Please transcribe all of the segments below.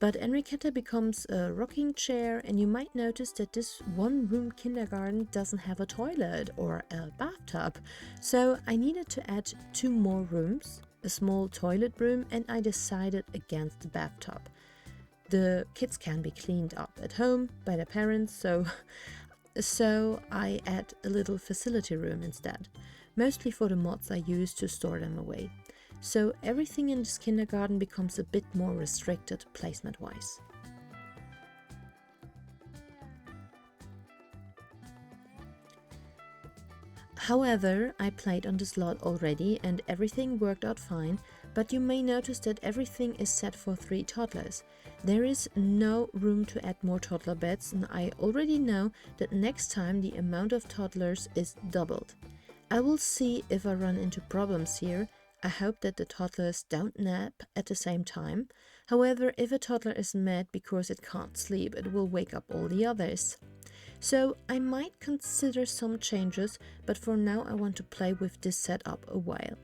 But Enriqueta becomes a rocking chair, and you might notice that this one-room kindergarten doesn't have a toilet or a bathtub. So I needed to add 2 more rooms, a small toilet room, and I decided against the bathtub. The kids can be cleaned up at home by their parents, so I add a little facility room instead, mostly for the mods I use to store them away. So everything in this kindergarten becomes a bit more restricted placement-wise. However, I played on this lot already and everything worked out fine, but you may notice that everything is set for 3 toddlers. There is no room to add more toddler beds, and I already know that next time the amount of toddlers is doubled. I will see if I run into problems here. I hope that the toddlers don't nap at the same time. However, if a toddler is mad because it can't sleep, it will wake up all the others. So I might consider some changes, but for now I want to play with this setup a while.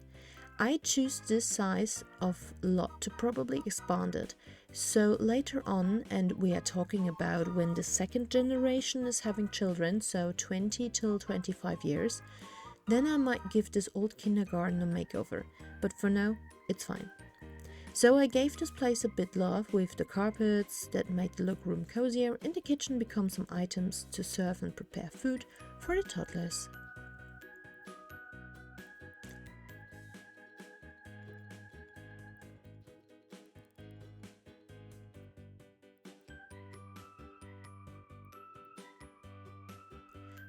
I choose this size of lot to probably expand it. So later on, and we are talking about when the second generation is having children, so 20 till 25 years, then I might give this old kindergarten a makeover, but for now, it's fine. So I gave this place a bit love with the carpets that make the look room cozier, and the kitchen becomes some items to serve and prepare food for the toddlers.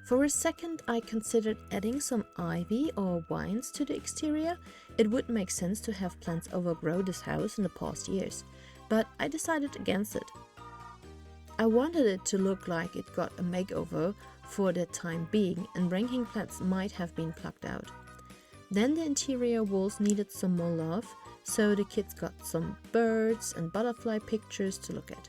For a second, I considered adding some ivy or vines to the exterior. It would make sense to have plants overgrow this house in the past years, but I decided against it. I wanted it to look like it got a makeover for the time being, and ranking plants might have been plucked out. Then the interior walls needed some more love, so the kids got some birds and butterfly pictures to look at.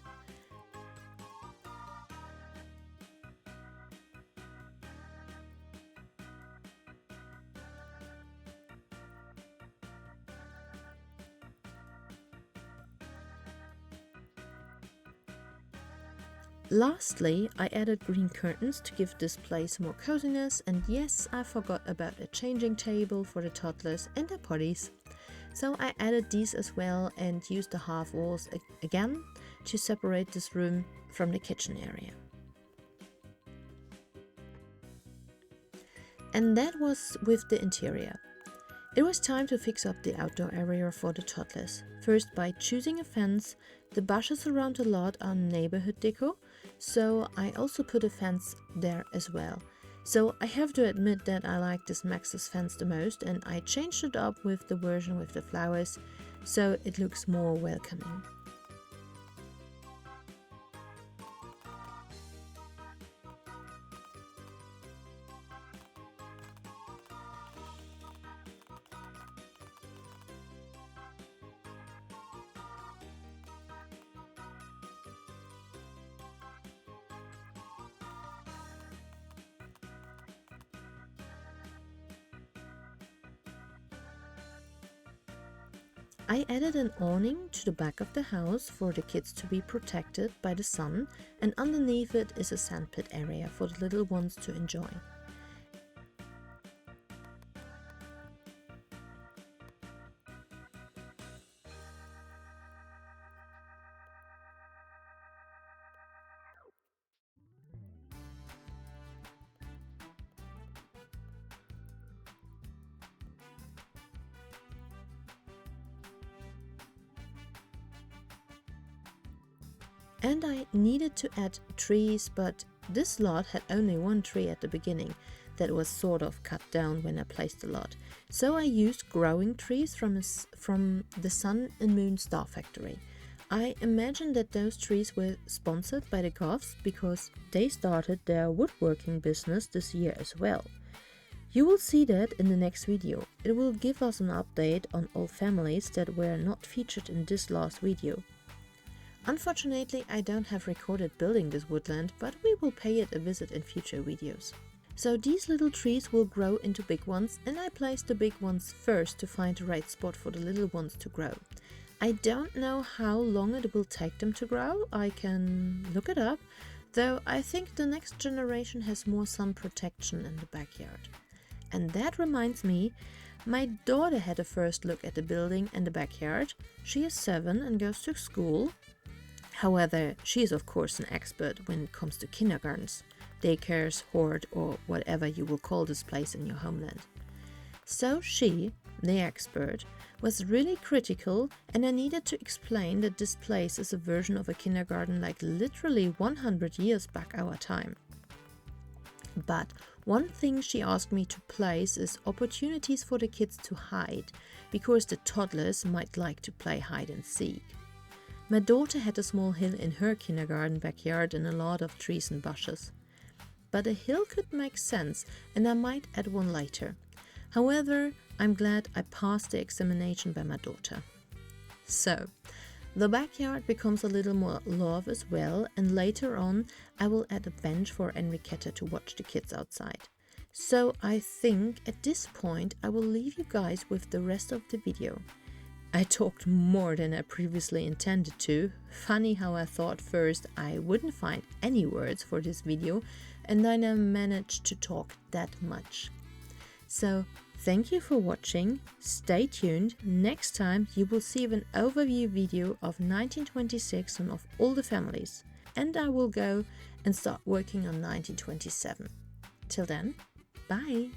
Lastly, I added green curtains to give this place more coziness, and yes, I forgot about a changing table for the toddlers and their potties. So I added these as well and used the half walls again to separate this room from the kitchen area. And that was with the interior. It was time to fix up the outdoor area for the toddlers. First by choosing a fence. The bushes around the lot are neighborhood deco, so I also put a fence there as well. So I have to admit that I like this Max's fence the most, and I changed it up with the version with the flowers, so it looks more welcoming. I added an awning to the back of the house for the kids to be protected by the sun, and underneath it is a sandpit area for the little ones to enjoy. And I needed to add trees, but this lot had only 1 tree at the beginning that was sort of cut down when I placed the lot. So I used growing trees from the Sun and Moon Star Factory. I imagine that those trees were sponsored by the Goths because they started their woodworking business this year as well. You will see that in the next video. It will give us an update on all families that were not featured in this last video. Unfortunately, I don't have recorded building this woodland, but we will pay it a visit in future videos. So these little trees will grow into big ones, and I placed the big ones first to find the right spot for the little ones to grow. I don't know how long it will take them to grow. I can look it up, though I think the next generation has more sun protection in the backyard. And that reminds me, my daughter had a first look at the building and the backyard. She is 7 and goes to school. However, she is of course an expert when it comes to kindergartens, daycares, horde, or whatever you will call this place in your homeland. So she, the expert, was really critical, and I needed to explain that this place is a version of a kindergarten like literally 100 years back our time. But one thing she asked me to place is opportunities for the kids to hide, because the toddlers might like to play hide and seek. My daughter had a small hill in her kindergarten backyard and a lot of trees and bushes. But a hill could make sense, and I might add one later. However, I'm glad I passed the examination by my daughter. So, the backyard becomes a little more love as well, and later on I will add a bench for Enriqueta to watch the kids outside. So I think at this point I will leave you guys with the rest of the video. I talked more than I previously intended to. Funny how I thought first I wouldn't find any words for this video, and then I managed to talk that much. So, thank you for watching. Stay tuned. Next time you will see an overview video of 1926 and of all the families. And I will go and start working on 1927. Till then, bye!